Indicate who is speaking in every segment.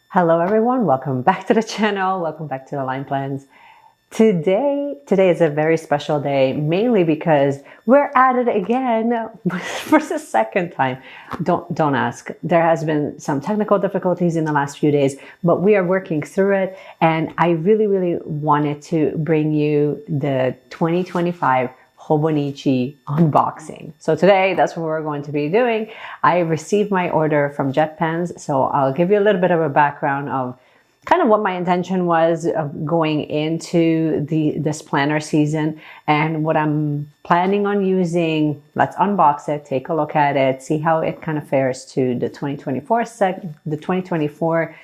Speaker 1: Hello everyone, welcome back to the channel, welcome back to Align Plans. Today is a very special day, mainly because we're at it again for the second time. Don't ask. There has been some technical difficulties in the last few days, but we are working through it, and I really wanted to bring you the 2025 Hobonichi unboxing. So today, that's what we're going to be doing. I received my order from JetPens, so I'll give you a little bit of a background of kind of what my intention was of going into this planner season and what I'm planning on using. Let's unbox it, take a look at it, see how it kind of fares to the 2024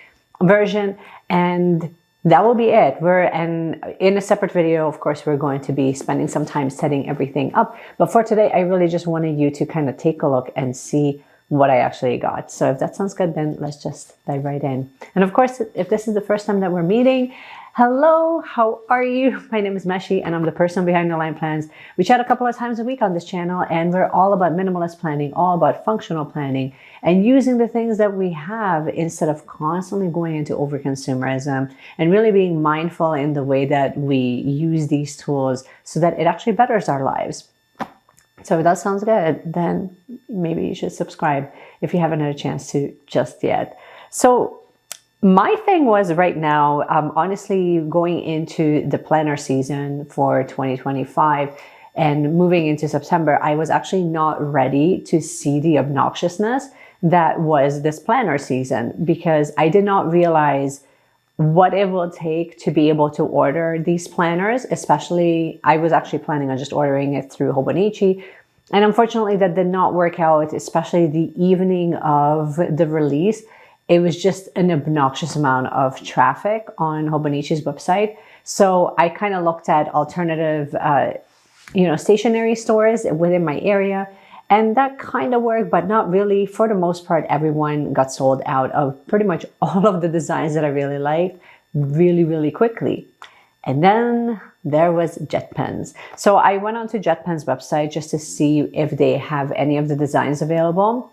Speaker 1: version, and that will be it. And in a separate video, of course, we're going to be spending some time setting everything up. But for today, I really just wanted you to kind of take a look and see what I actually got. So if that sounds good, then let's just dive right in. And of course, if this is the first time that we're meeting, hello, how are you? My name is Meshi, and I'm the person behind Align Plans. We chat a couple of times a week on this channel, and we're all about minimalist planning, all about functional planning, and using the things that we have instead of constantly going into overconsumerism, and really being mindful in the way that we use these tools so that it actually betters our lives. So if that sounds good, then maybe you should subscribe if you haven't had a chance to just yet. So my thing was right now, honestly, going into the planner season for 2025 and moving into September, I was actually not ready to see the obnoxiousness that was this planner season, because I did not realize what it will take to be able to order these planners. Especially, I was actually planning on just ordering it through Hobonichi, and unfortunately that did not work out, especially the evening of the release. It was just an obnoxious amount of traffic on Hobonichi's website. So I kind of looked at alternative, stationery stores within my area, and that kind of worked, but not really. For the most part, everyone got sold out of pretty much all of the designs that I really liked really quickly. And then there was JetPens. So I went onto JetPens' website just to see if they have any of the designs available,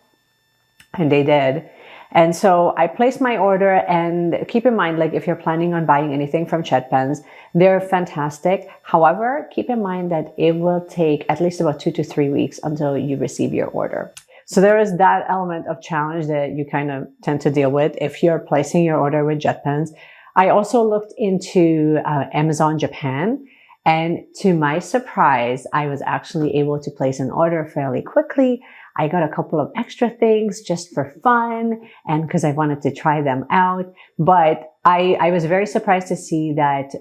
Speaker 1: and they did. And so I placed my order, and keep in mind, like if you're planning on buying anything from JetPens, they're fantastic. However, keep in mind that it will take at least about 2 to 3 weeks until you receive your order. So there is that element of challenge that you kind of tend to deal with if you're placing your order with JetPens. I also looked into Amazon Japan, and to my surprise, I was actually able to place an order fairly quickly. I got a couple of extra things just for fun and because I wanted to try them out. But I was very surprised to see that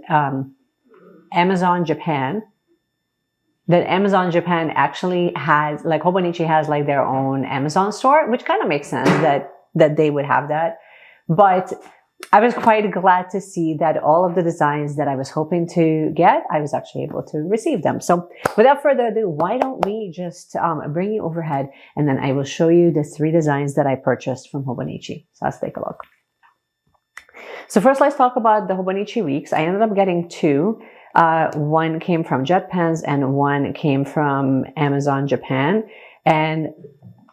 Speaker 1: Amazon Japan actually has, like Hobonichi has like their own Amazon store, which kind of makes sense that they would have that. But I was quite glad to see that all of the designs that I was hoping to get, I was actually able to receive them. So without further ado, why don't we just bring you overhead, and then I will show you the 3 designs that I purchased from Hobonichi. So let's take a look. So first, let's talk about the Hobonichi Weeks. I ended up getting 2. One came from JetPens and one came from Amazon Japan. And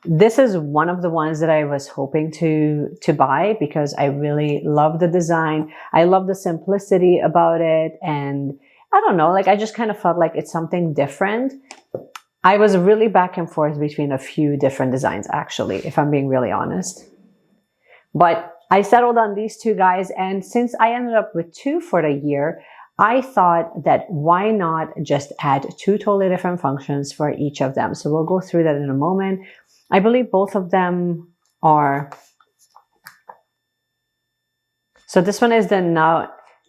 Speaker 1: this is one of the ones that I was hoping to buy because I really love the design. I love the simplicity about it. And I don't know, like I just kind of felt like it's something different. I was really back and forth between a few different designs, actually, if I'm being really honest. But I settled on these 2 guys. And since I ended up with 2 for the year, I thought that why not just add 2 totally different functions for each of them. So we'll go through that in a moment. I believe both of them are, so this one is the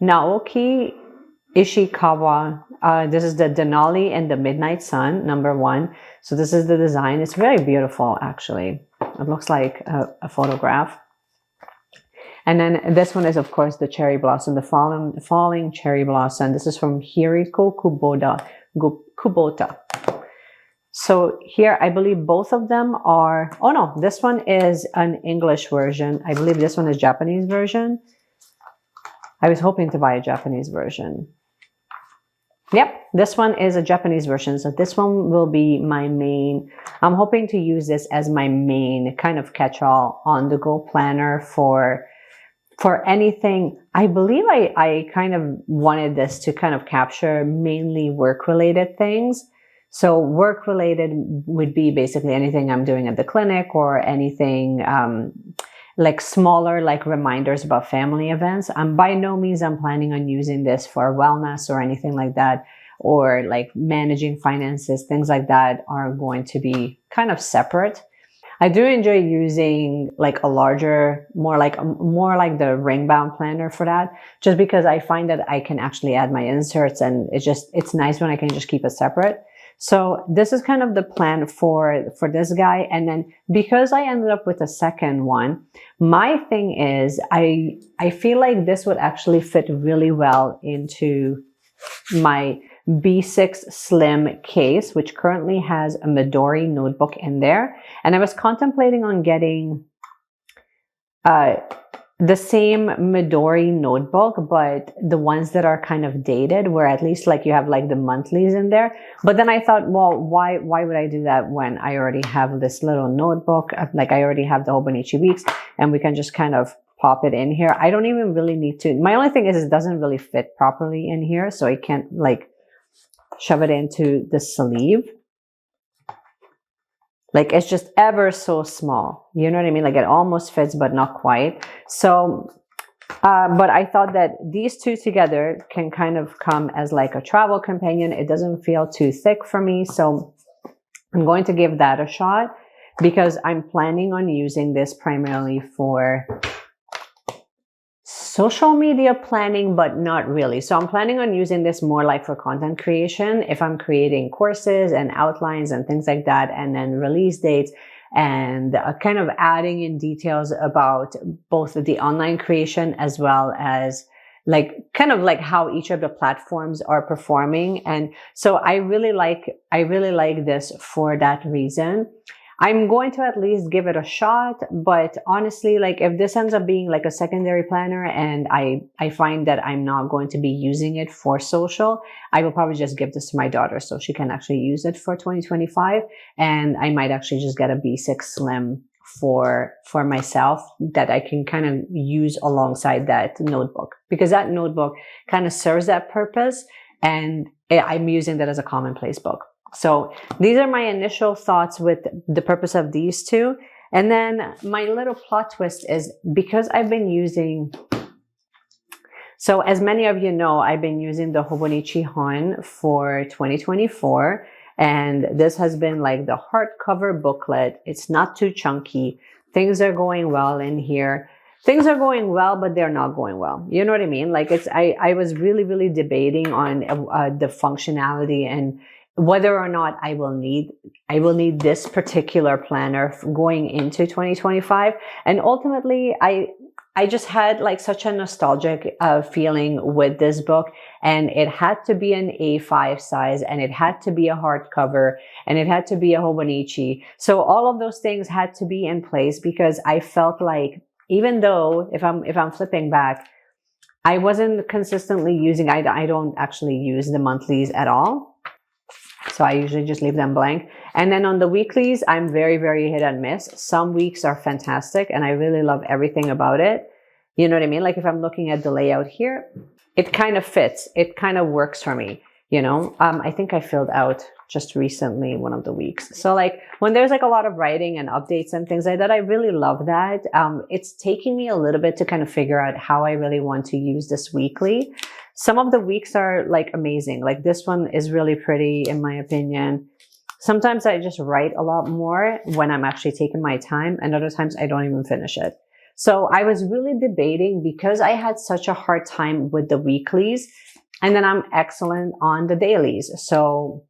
Speaker 1: Naoki Ishikawa. This is the Denali and the Midnight Sun, #1. So this is the design. It's very beautiful, actually. It looks like a photograph. And then this one is, of course, the Cherry Blossom, the falling Cherry Blossom. This is from Hiriko Kubota. So here, I believe both of them are, oh no, this one is an English version. I believe this one is Japanese version. I was hoping to buy a Japanese version. Yep, this one is a Japanese version. So this one will be my main. I'm hoping to use this as my main kind of catch-all on-the-go planner for for anything, I believe I kind of wanted this to kind of capture mainly work-related things. So work-related would be basically anything I'm doing at the clinic, or anything like smaller, like reminders about family events. By no means I'm planning on using this for wellness or anything like that, or like managing finances. Things like that are going to be kind of separate. I do enjoy using like a larger, more like the ring bound planner for that, just because I find that I can actually add my inserts, and it's nice when I can just keep it separate. So this is kind of the plan for this guy. And then because I ended up with a second one, my thing is I feel like this would actually fit really well into my B6 Slim case, which currently has a Midori notebook in there. And I was contemplating on getting the same Midori notebook, but the ones that are kind of dated, where at least like you have like the monthlies in there. But then I thought, well, why would I do that when I already have this little notebook? Like I already have the Hobonichi Weeks, and we can just kind of pop it in here. I don't even really need to. My only thing is it doesn't really fit properly in here, so I can't like shove it into the sleeve. Like it's just ever so small. You know what I mean? Like it almost fits, but not quite. So, but I thought that these two together can kind of come as like a travel companion. It doesn't feel too thick for me. So I'm going to give that a shot, because I'm planning on using this primarily for social media planning, but not really. So I'm planning on using this more like for content creation, if I'm creating courses and outlines and things like that, and then release dates, and kind of adding in details about both the online creation as well as like kind of like how each of the platforms are performing. And so I really like this for that reason. I'm going to at least give it a shot, but honestly, like if this ends up being like a secondary planner and I find that I'm not going to be using it for social, I will probably just give this to my daughter so she can actually use it for 2025. And I might actually just get a B6 Slim for myself that I can kind of use alongside that notebook, because that notebook kind of serves that purpose, and I'm using that as a commonplace book. So these are my initial thoughts with the purpose of these two. And then my little plot twist is, because I've been using, so as many of you know, I've been using the Hobonichi Hon for 2024. And this has been like the hardcover booklet. It's not too chunky. Things are going well in here. Things are going well, but they're not going well. You know what I mean? Like I was really debating on the functionality and whether or not I will need this particular planner going into 2025. And ultimately, I just had like such a nostalgic feeling with this book, and it had to be an A5 size, and it had to be a hardcover, and it had to be a Hobonichi. So all of those things had to be in place, because I felt like, even though if I'm flipping back, I wasn't consistently using, I don't actually use the monthlies at all. So I usually just leave them blank. And then on the weeklies, I'm very hit and miss. Some weeks are fantastic and I really love everything about it. You know what I mean? Like if I'm looking at the layout here, it kind of fits. It kind of works for me, you know? I think I filled out just recently one of the weeks. So like when there's like a lot of writing and updates and things like that, I really love that. It's taking me a little bit to kind of figure out how I really want to use this weekly. Some of the weeks are like amazing. Like this one is really pretty in my opinion. Sometimes I just write a lot more when I'm actually taking my time, and other times I don't even finish it. So I was really debating, because I had such a hard time with the weeklies, and then I'm excellent on the dailies. So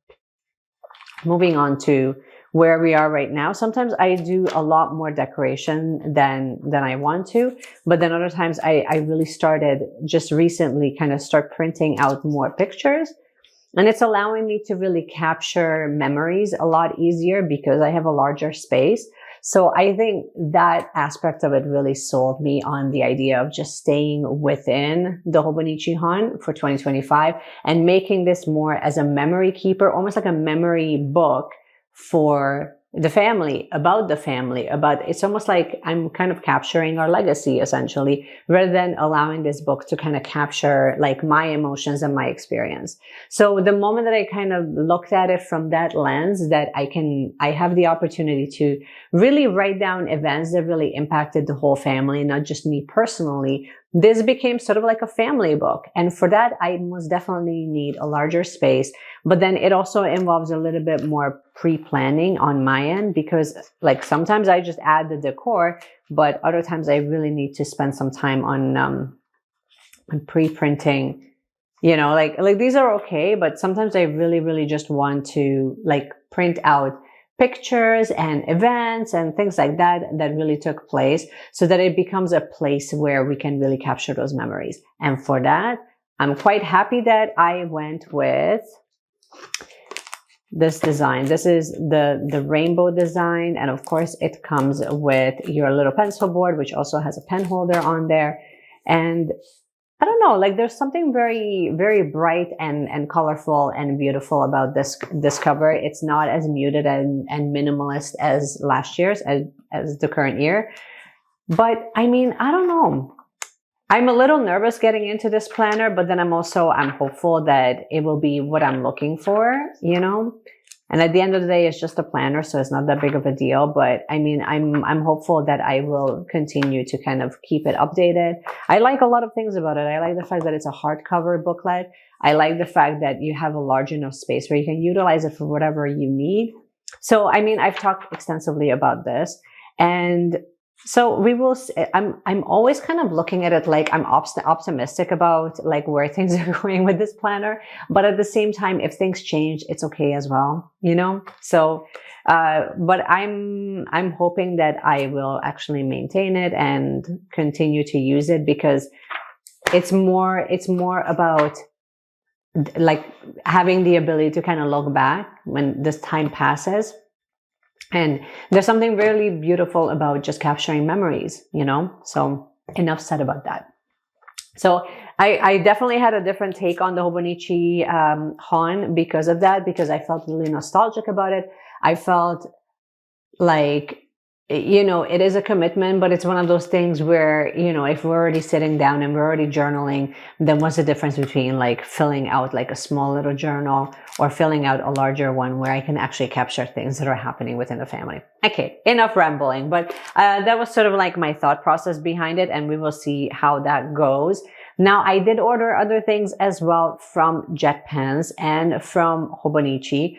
Speaker 1: moving on to where we are right now, sometimes I do a lot more decoration than I want to, but then other times I really started just recently kind of start printing out more pictures, and it's allowing me to really capture memories a lot easier because I have a larger space. So I think that aspect of it really sold me on the idea of just staying within the Hobonichi Hon for 2025 and making this more as a memory keeper, almost like a memory book for the family, about the family, about, it's almost like I'm kind of capturing our legacy essentially, rather than allowing this book to kind of capture like my emotions and my experience. So the moment that I kind of looked at it from that lens, that I have the opportunity to really write down events that really impacted the whole family, not just me personally, this became sort of like a family book. And for that, I most definitely need a larger space. But then it also involves a little bit more pre-planning on my end, because like sometimes I just add the decor, but other times I really need to spend some time on pre-printing. You know, like these are okay, but sometimes I really just want to like print out pictures and events and things like that that really took place, so that it becomes a place where we can really capture those memories. And for that, I'm quite happy that I went with this design. This is the rainbow design, and of course it comes with your little pencil board, which also has a pen holder on there. And I don't know, like there's something very bright and colorful and beautiful about this cover. It's not as muted and minimalist as last year's, as the current year. But I mean, I don't know. I'm a little nervous getting into this planner, but then I'm hopeful that it will be what I'm looking for, you know? And at the end of the day, it's just a planner, so it's not that big of a deal. But I mean, I'm hopeful that I will continue to kind of keep it updated. I like a lot of things about it. I like the fact that it's a hardcover booklet. I like the fact that you have a large enough space where you can utilize it for whatever you need. So, I mean, I've talked extensively about this, and so we will. I'm always kind of looking at it like I'm optimistic about like where things are going with this planner, but at the same time, if things change, it's okay as well, you know. So, but I'm hoping that I will actually maintain it and continue to use it, because it's more about like having the ability to kind of look back when this time passes. And there's something really beautiful about just capturing memories, you know? So enough said about that. So I definitely had a different take on the Hobonichi Han because of that, because I felt really nostalgic about it. I felt like, you know, it is a commitment, but it's one of those things where, you know, if we're already sitting down and we're already journaling, then what's the difference between like filling out like a small little journal or filling out a larger one where I can actually capture things that are happening within the family? Okay, enough rambling, but that was sort of like my thought process behind it, and we will see how that goes. Now, I did order other things as well from Jet Pens and from Hobonichi.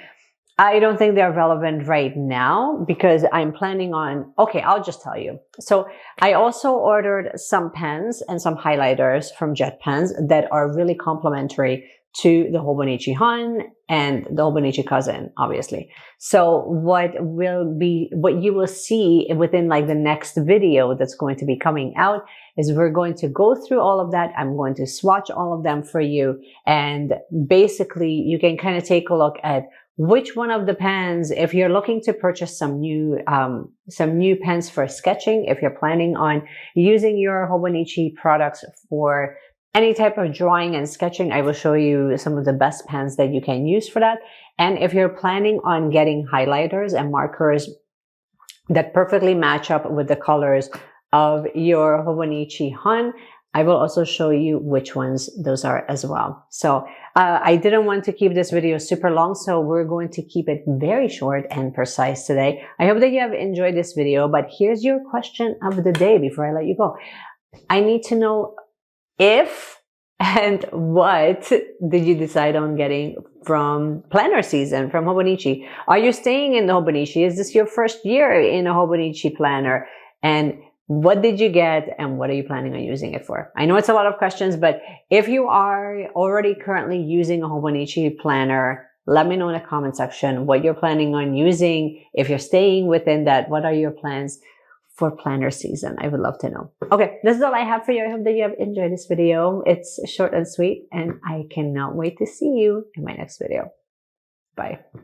Speaker 1: I don't think they're relevant right now because I'm planning on, okay, I'll just tell you. So I also ordered some pens and some highlighters from Jet Pens that are really complementary to the Hobonichi Han and the Hobonichi cousin, obviously. So what you will see within like the next video that's going to be coming out is we're going to go through all of that. I'm going to swatch all of them for you. And basically you can kind of take a look at which one of the pens, if you're looking to purchase some new pens for sketching, if you're planning on using your Hobonichi products for any type of drawing and sketching, I will show you some of the best pens that you can use for that. And if you're planning on getting highlighters and markers that perfectly match up with the colors of your Hobonichi Han, I will also show you which ones those are as well. So I didn't want to keep this video super long, so we're going to keep it very short and precise today. I hope that you have enjoyed this video, but here's your question of the day before I let you go. I need to know if and what did you decide on getting from planner season from Hobonichi? Are you staying in the Hobonichi? Is this your first year in a Hobonichi planner? And what did you get and what are you planning on using it for? I know it's a lot of questions, but if you are already currently using a Hobonichi planner, let me know in the comment section what you're planning on using. If you're staying within that, what are your plans for planner season? I would love to know. Okay, this is all I have for you. I hope that you have enjoyed this video. It's short and sweet, and I cannot wait to see you in my next video. Bye.